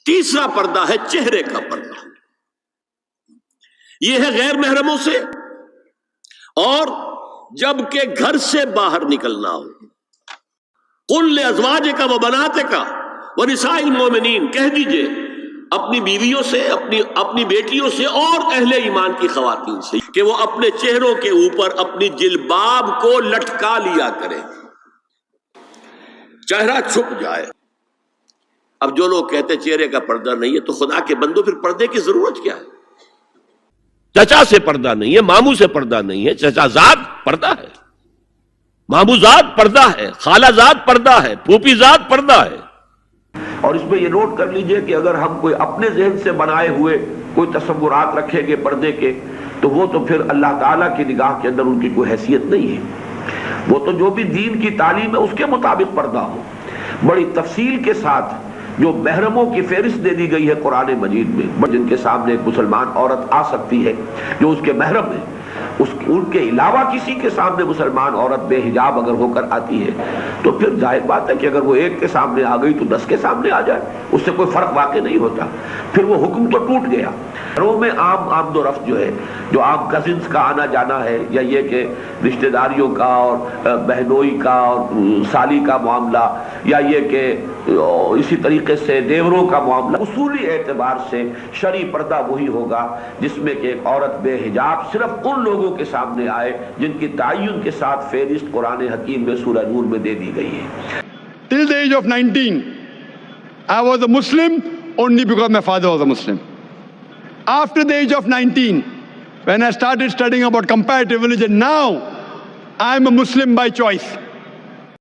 تیسرا پردہ ہے چہرے کا پردہ، یہ ہے غیر محرموں سے، اور جب کہ گھر سے باہر نکلنا ہو، قل لازواجک و بناتک و نساء المؤمنین، کہہ دیجئے اپنی بیویوں سے، اپنی بیٹیوں سے اور اہل ایمان کی خواتین سے کہ وہ اپنے چہروں کے اوپر اپنی جلباب کو لٹکا لیا کرے، چہرہ چھپ جائے۔ اب جو لوگ کہتے چہرے کا پردہ نہیں ہے، تو خدا کے بندو پھر پردے کی ضرورت کیا ہے؟ چچا سے پردہ نہیں ہے، ماموں سے پردہ نہیں ہے، چچا زاد پردہ ہے، ماموں زاد پردہ ہے، خالہ زاد پردہ ہے، پھوپھی زاد پردہ ہے۔ اور اس میں یہ نوٹ کر لیجئے کہ اگر ہم کوئی اپنے ذہن سے بنائے ہوئے کوئی تصورات رکھیں گے پردے کے، تو وہ تو پھر اللہ تعالیٰ کی نگاہ کے اندر ان کی کوئی حیثیت نہیں ہے۔ وہ تو جو بھی دین کی تعلیم ہے اس کے مطابق پردہ ہو۔ بڑی تفصیل کے ساتھ جو محرموں کی فہرست دے دی گئی ہے قرآن مجید میں، جن کے سامنے ایک مسلمان عورت آ سکتی ہے جو اس کے محرم ہے، ان کے علاوہ کسی کے سامنے مسلمان عورت بے حجاب اگر ہو کر آتی ہے تو پھر ظاہر بات ہے کہ اگر وہ ایک کے سامنے آ گئی تو 10 کے سامنے آ جائے، اس سے کوئی فرق واقع نہیں ہوتا، پھر وہ حکم تو ٹوٹ گیا۔ گھروں میں عام آمد و رفت جو ہے، جو عام کزنس کا آنا جانا ہے، یا یہ کہ رشتہ داریوں کا اور بہنوئی کا اور سالی کا معاملہ، یا یہ کہ اسی طریقے سے دیوروں کا معاملہ، اصولی اعتبار سے شرعی پردہ وہی ہوگا جس میں کہ ایک عورت بے حجاب صرف ان لوگوں کے سامنے آئے جن کی تعین کے ساتھ فہرست قرآن حکیم میں سورہ نور میں دے دی گئی ہے۔ Till the age of 19, I was a Muslim only because my father was a Muslim. After the age of 19, when I started studying about comparative religion, now I am a Muslim by choice.